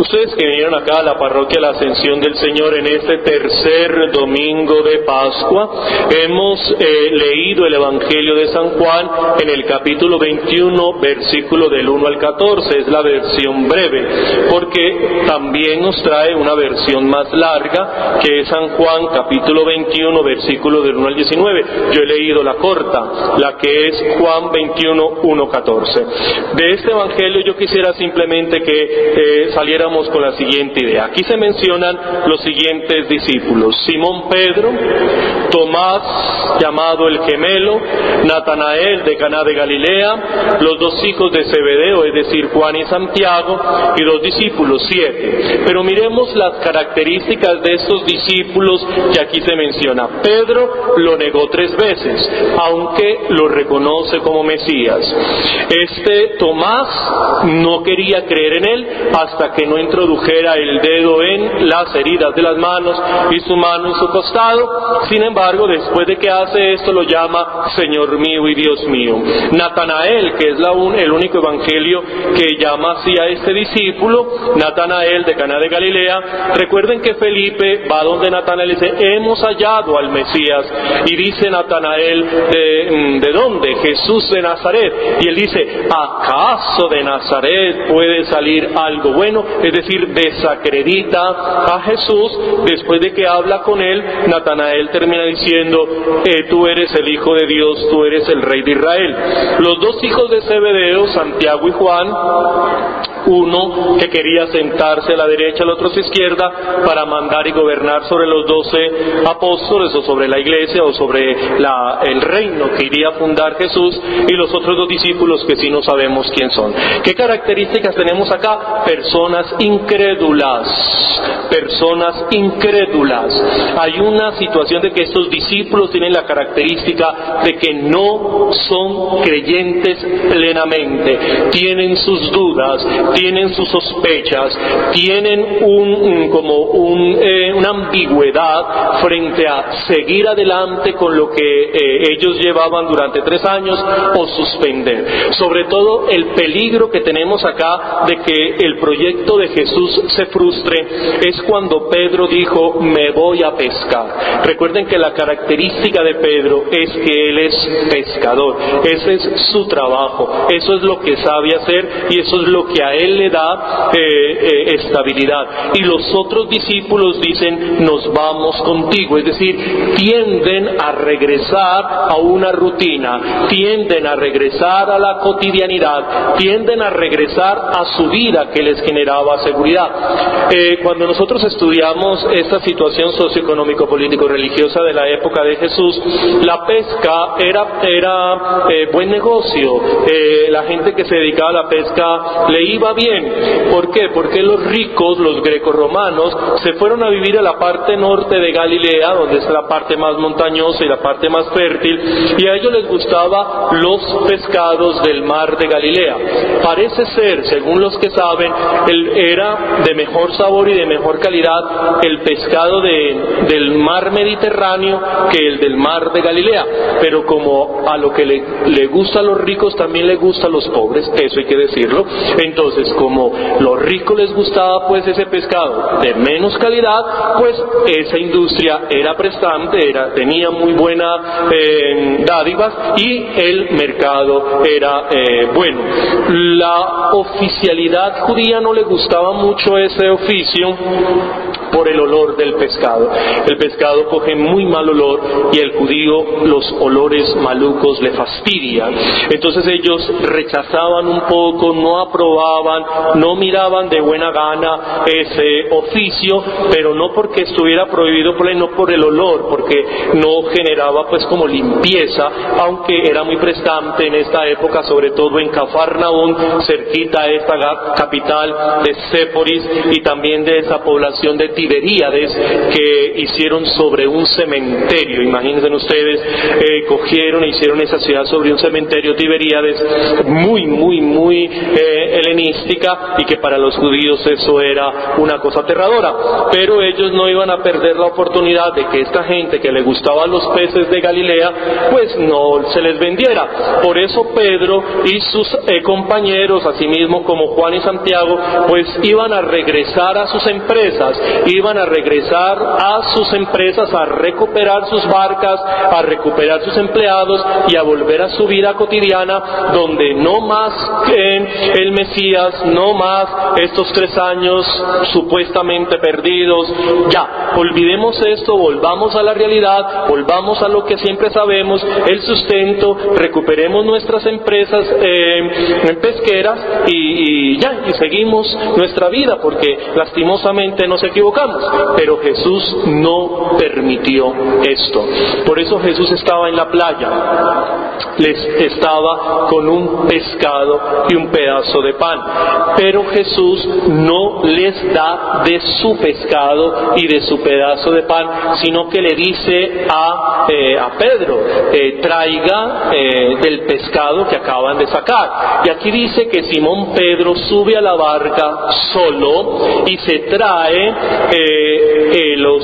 Ustedes que vinieron acá a la parroquia La Ascensión del Señor en este tercer domingo de Pascua, hemos leído el Evangelio de San Juan en el capítulo 21, versículo del 1 al 14, es la versión breve, porque también nos trae una versión más larga, que es San Juan capítulo 21, versículo del 1 al 19. Yo he leído la corta, la que es Juan 21, 1, 14. De este Evangelio yo quisiera simplemente que saliéramos con la siguiente idea. Aquí se mencionan los siguientes discípulos: Simón Pedro, Tomás, llamado el gemelo, Natanael de Caná de Galilea, los dos hijos de Zebedeo, es decir, Juan y Santiago, y dos discípulos, 7. Pero miremos las características de estos discípulos que aquí se menciona. Pedro lo negó 3 veces, aunque lo reconoce como Mesías. Tomás no quería creer en él hasta que no introdujera el dedo en las heridas de las manos y su mano en su costado. Sin embargo, después de que hace esto, lo llama Señor mío y Dios mío. Natanael, que es el único evangelio que llama así a este discípulo, Natanael de Caná de Galilea. Recuerden que Felipe va donde Natanael y dice: hemos hallado al Mesías. Y dice Natanael: ¿de dónde? Jesús de Nazaret. Y él dice: ¿acaso de Nazaret puede salir algo bueno? Es decir, desacredita a Jesús. Después de que habla con él, Natanael termina diciendo: tú eres el Hijo de Dios, tú eres el Rey de Israel. Los dos hijos de Zebedeo, Santiago y Juan, uno que quería sentarse a la derecha, el otro a su izquierda, para mandar y gobernar sobre los 12 apóstoles, o sobre la iglesia, o sobre el reino que iría a fundar Jesús, y los otros 2 discípulos que sí no sabemos quién son. ¿Qué características tenemos acá? Personas incrédulas. Personas incrédulas. Hay una situación de que estos discípulos tienen la característica de que no son creyentes plenamente. Tienen sus dudas, tienen sus sospechas, tienen una ambigüedad frente a seguir adelante con lo que ellos llevaban durante 3 años o suspender. Sobre todo el peligro que tenemos acá de que el proyecto de Jesús se frustre es cuando Pedro dijo: me voy a pescar. Recuerden que la característica de Pedro es que él es pescador. Ese es su trabajo, eso es lo que sabe hacer y eso es lo que a él le da estabilidad. Y los otros discípulos dicen: nos vamos contigo. Es decir, tienden a regresar a una rutina, tienden a regresar a la cotidianidad, tienden a regresar a su vida que les generaba seguridad. Cuando nosotros estudiamos esta situación socioeconómico-político-religiosa de la época de Jesús, la pesca era buen negocio. La gente que se dedicaba a la pesca le iba bien. ¿Por qué? Porque los ricos, los grecorromanos, se fueron a vivir a la parte norte de Galilea, donde es la parte más montañosa y la parte más fértil, y a ellos les gustaban los pescados del mar de Galilea. Parece ser, según los que saben, era de mejor sabor y de mejor calidad el pescado del mar Mediterráneo que el del mar de Galilea. Pero como a lo que le gusta a los ricos también le gusta a los pobres, eso hay que decirlo. Entonces, como los ricos les gustaba pues ese pescado de menos calidad, pues esa industria era prestante, tenía muy buenas dádivas y el mercado era bueno. La oficialidad judía no le gustaba mucho ese oficio por el olor del pescado. El pescado coge muy mal olor y el judío los olores malucos le fastidian. Entonces ellos rechazaban un poco, no aprobaban, no miraban de buena gana ese oficio, pero no porque estuviera prohibido por él, no por el olor, porque no generaba pues como limpieza, aunque era muy prestante en esta época, sobre todo en Cafarnaún, cerquita a esta capital de Séporis, y también de esa población de Tiberíades que hicieron sobre un cementerio. Imagínense ustedes, cogieron e hicieron esa ciudad sobre un cementerio, Tiberíades, muy helenístico, doméstica y que para los judíos eso era una cosa aterradora. Pero ellos no iban a perder la oportunidad de que esta gente que le gustaban los peces de Galilea pues no se les vendiera. Por eso Pedro y sus compañeros, asimismo como Juan y Santiago, pues iban a regresar a sus empresas, a recuperar sus barcas, a recuperar sus empleados y a volver a su vida cotidiana, donde no más el Mesías, no más estos 3 años supuestamente perdidos. Ya, olvidemos esto, volvamos a la realidad, volvamos a lo que siempre sabemos, el sustento, recuperemos nuestras empresas pesqueras y seguimos nuestra vida, porque lastimosamente nos equivocamos. Pero Jesús no permitió esto. Por eso Jesús estaba en la playa, estaba con un pescado y un pedazo de pan, pero Jesús no les da de su pescado y de su pedazo de pan, sino que le dice a Pedro, traiga del pescado que acaban de sacar. Y aquí dice que Simón Pedro sube a la barca solo y se trae los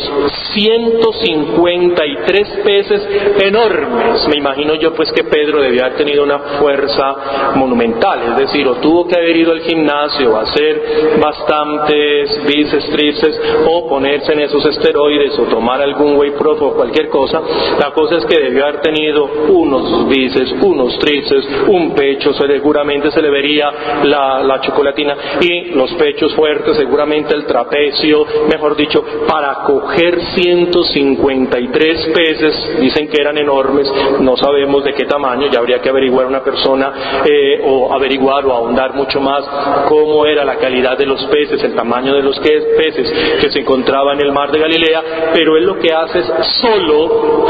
153 peces enormes. Me imagino yo pues que Pedro debía haber tenido una fuerza monumental, es decir, o tuvo que haber ido al gimnasio a hacer bastantes bíceps, tríceps, o ponerse en esos esteroides, o tomar algún whey protein o cualquier cosa. La cosa es que debió haber tenido unos bíceps, unos tríceps, un pecho, seguramente se le vería la chocolatina, y los pechos fuertes, seguramente el trapecio, mejor dicho, para coger 153 peces. Dicen que eran enormes, no sabemos de qué tamaño, ya habría que averiguar una persona o ahondar mucho más cómo era la calidad de los peces, el tamaño de los peces que se encontraban en el mar de Galilea. Pero él lo que hace es solo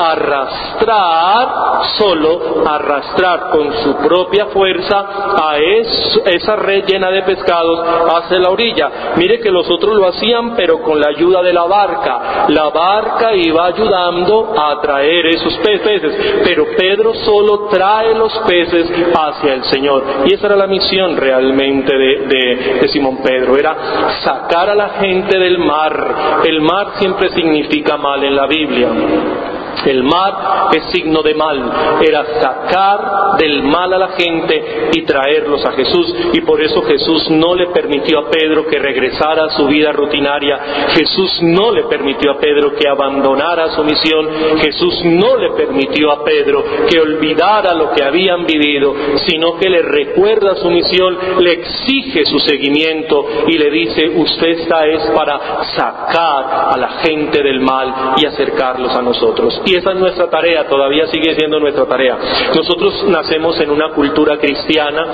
arrastrar con su propia fuerza a esa red llena de pescados hacia la orilla. Mire que los otros lo hacían, pero con la ayuda de la barca. La barca iba ayudando a traer esos peces, pero Pedro solo trae los peces hacia el Señor. Y esa era la misión realmente de Simón Pedro, era sacar a la gente del mar. El mar siempre significa mal en la Biblia. El mar es signo de mal, era sacar del mal a la gente y traerlos a Jesús. Y por eso Jesús no le permitió a Pedro que regresara a su vida rutinaria. Jesús no le permitió a Pedro que abandonara su misión. Jesús no le permitió a Pedro que olvidara lo que habían vivido, sino que le recuerda su misión, le exige su seguimiento y le dice: usted es para sacar a la gente del mal y acercarlos a nosotros. Y esa es nuestra tarea, todavía sigue siendo nuestra tarea. Nosotros nacemos en una cultura cristiana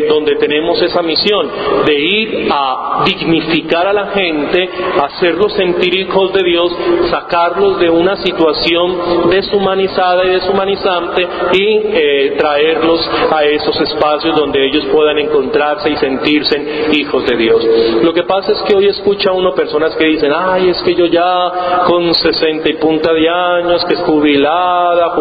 donde tenemos esa misión de ir a dignificar a la gente, hacerlos sentir hijos de Dios, sacarlos de una situación deshumanizada y deshumanizante y traerlos a esos espacios donde ellos puedan encontrarse y sentirse hijos de Dios. Lo que pasa es que hoy escucha uno personas que dicen: ay, es que yo ya con 60 y punta de años, que es jubilado,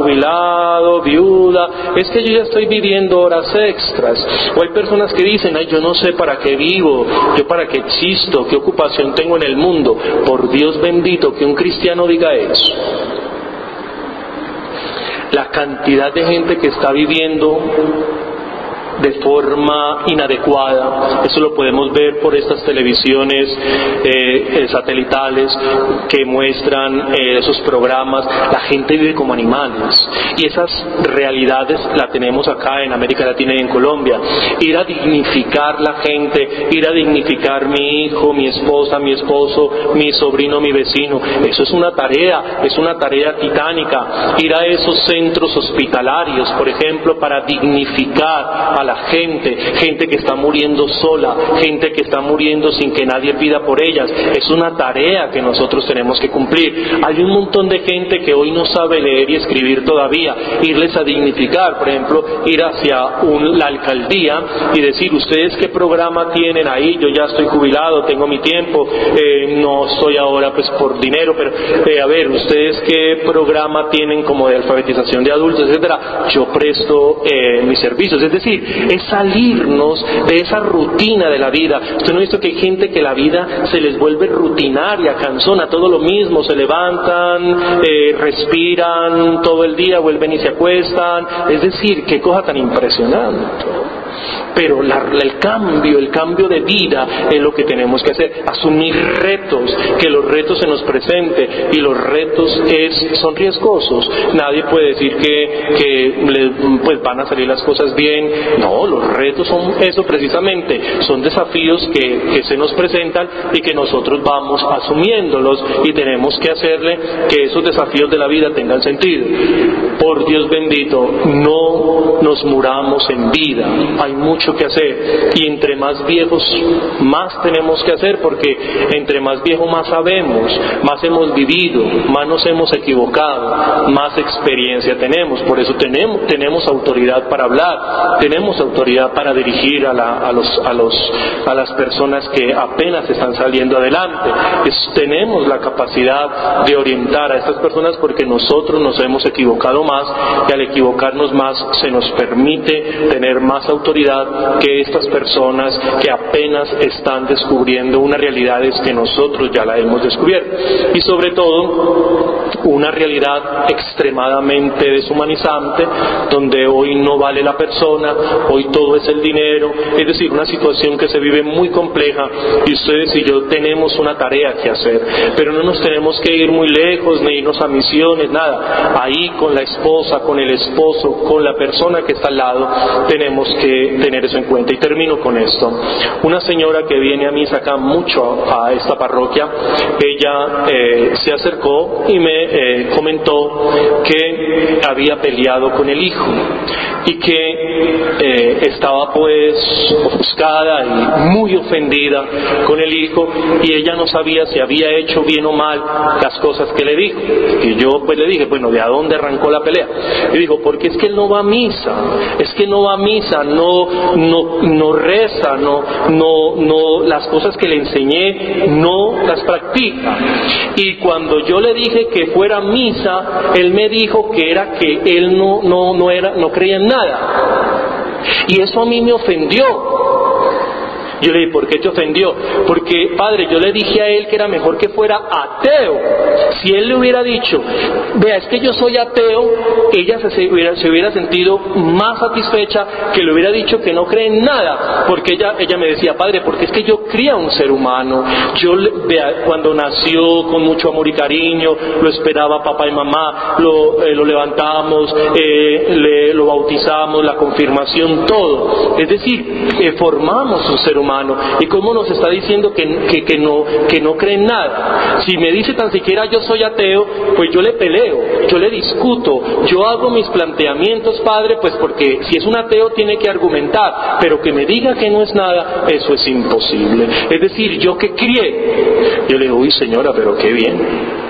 viuda, es que yo ya estoy viviendo horas extras. O hay personas que dicen: ay, yo no sé para qué vivo, yo para qué existo, qué ocupación tengo en el mundo. Por Dios bendito que un cristiano diga eso. La cantidad de gente que está viviendo de forma inadecuada, eso lo podemos ver por estas televisiones satelitales que muestran esos programas. La gente vive como animales, y esas realidades las tenemos acá en América Latina y en Colombia. Ir a dignificar la gente, ir a dignificar mi hijo, mi esposa, mi esposo, mi sobrino, mi vecino, eso es una tarea titánica. Ir a esos centros hospitalarios, por ejemplo, para dignificar a la gente que está muriendo sola, gente que está muriendo sin que nadie pida por ellas, es una tarea que nosotros tenemos que cumplir. Hay un montón de gente que hoy no sabe leer y escribir todavía, irles a dignificar, por ejemplo, ir hacia la alcaldía y decir: ustedes qué programa tienen ahí, yo ya estoy jubilado, tengo mi tiempo, no estoy ahora pues por dinero, pero a ver, ustedes qué programa tienen como de alfabetización de adultos, etcétera, yo presto mis servicios. Es decir, es salirnos de esa rutina de la vida. Usted no ha visto que hay gente que la vida se les vuelve rutinaria, cansona, todo lo mismo, se levantan, respiran todo el día, vuelven y se acuestan. Es decir, qué cosa tan impresionante. Pero el cambio de vida es lo que tenemos que hacer, asumir retos, que los retos se nos presenten, y los retos son riesgosos. Nadie puede decir que pues van a salir las cosas bien. No, los retos son eso precisamente, son desafíos que se nos presentan y que nosotros vamos asumiéndolos, y tenemos que hacerle que esos desafíos de la vida tengan sentido. Por Dios bendito, no nos muramos en vida, hay mucho que hacer, y entre más viejos más tenemos que hacer, porque entre más viejo más sabemos, más hemos vivido, más nos hemos equivocado, más experiencia tenemos. Por eso tenemos autoridad para hablar, tenemos autoridad para dirigir a las personas que apenas están saliendo adelante. Tenemos la capacidad de orientar a estas personas, porque nosotros nos hemos equivocado más, y al equivocarnos más se nos permite tener más autoridad que estas personas que apenas están descubriendo unas realidades que nosotros ya la hemos descubierto, y sobre todo una realidad extremadamente deshumanizante, donde hoy no vale la persona, hoy todo es el dinero. Es decir, una situación que se vive muy compleja, y ustedes y yo tenemos una tarea que hacer, pero no nos tenemos que ir muy lejos, ni irnos a misiones, nada. Ahí con la esposa, con el esposo, con la persona que está al lado, tenemos que tener eso en cuenta. Y termino con esto. Una señora que viene a misa acá mucho a esta parroquia, ella se acercó y me comentó que había peleado con el hijo, y que estaba pues ofuscada y muy ofendida con el hijo, y ella no sabía si había hecho bien o mal las cosas que le dijo. Y yo pues le dije, bueno, ¿de a dónde arrancó la pelea? Y dijo, porque es que él no va a misa, no reza, no las cosas que le enseñé no las practica. Y cuando yo le dije que fuera a misa, él me dijo que él no creía en nada, y eso a mí me ofendió. Yo le dije, ¿por qué te ofendió? Porque, padre, yo le dije a él que era mejor que fuera ateo. Si él le hubiera dicho, vea, es que yo soy ateo, ella se hubiera sentido más satisfecha que le hubiera dicho que no cree en nada. Porque ella me decía, padre, porque es que yo cría un ser humano. Vea, cuando nació con mucho amor y cariño, lo esperaba papá y mamá, lo levantamos, lo bautizamos, la confirmación, todo. Es decir, formamos un ser humano. ¿Y cómo nos está diciendo que no cree en nada? Si me dice tan siquiera yo soy ateo, pues yo le peleo, yo le discuto, yo hago mis planteamientos, padre, pues porque si es un ateo tiene que argumentar, pero que me diga que no es nada, eso es imposible. Es decir, yo que crié, yo le digo, uy señora, pero qué bien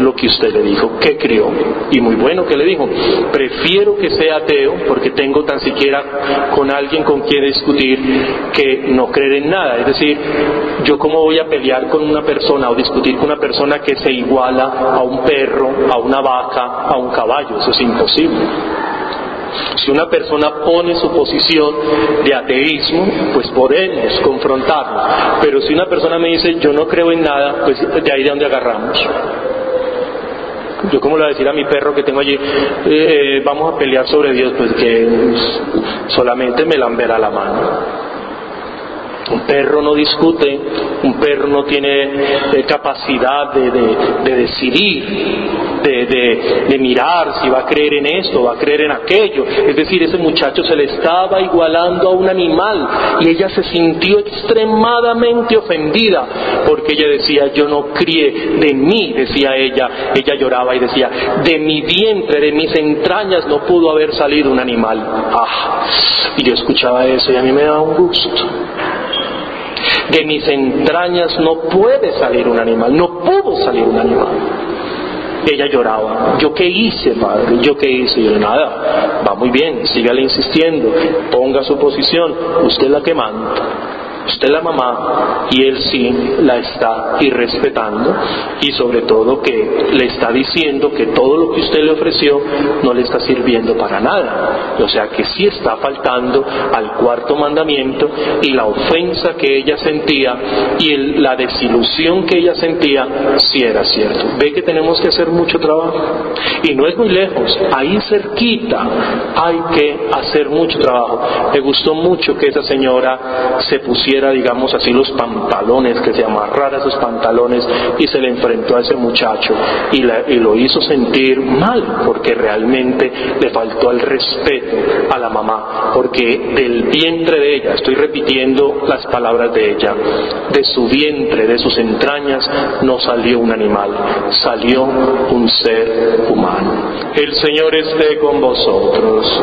lo que usted le dijo, que crió, y muy bueno que le dijo. Prefiero que sea ateo, porque tengo tan siquiera con alguien con quien discutir, que no creer en nada. Es decir, yo cómo voy a pelear con una persona o discutir con una persona que se iguala a un perro, a una vaca, a un caballo. Eso es imposible. Si una persona pone su posición de ateísmo, pues podemos confrontarlo. Pero si una persona me dice, yo no creo en nada, pues de ahí de donde agarramos. Yo como le voy a decir a mi perro que tengo allí, vamos a pelear sobre Dios, pues que solamente me lamberá la mano. Un perro no discute, un perro no tiene capacidad de decidir, de mirar si va a creer en esto, va a creer en aquello. Es decir, ese muchacho se le estaba igualando a un animal, y ella se sintió extremadamente ofendida, porque ella decía, yo no crié de mí, decía ella lloraba y decía, de mi vientre, de mis entrañas no pudo haber salido un animal. Y yo escuchaba eso y a mí me daba un gusto. De mis entrañas no puede salir un animal, no pudo salir un animal. Ella lloraba. ¿Yo qué hice, padre? ¿Yo qué hice? Yo, nada, va muy bien, sígale insistiendo, ponga su posición, usted es la que manda. Usted es la mamá y él sí la está irrespetando, y sobre todo que le está diciendo que todo lo que usted le ofreció no le está sirviendo para nada. O sea que sí está faltando al cuarto mandamiento, y la ofensa que ella sentía y la desilusión que ella sentía sí era cierto. Ve que tenemos que hacer mucho trabajo, y no es muy lejos, ahí cerquita hay que hacer mucho trabajo. Me gustó mucho que esa señora se pusiera, digamos así, los pantalones, que se amarrara esos pantalones y se le enfrentó a ese muchacho y lo hizo sentir mal, porque realmente le faltó el respeto a la mamá, porque del vientre de ella, estoy repitiendo las palabras de ella, de su vientre, de sus entrañas, no salió un animal, salió un ser humano. El Señor esté con vosotros.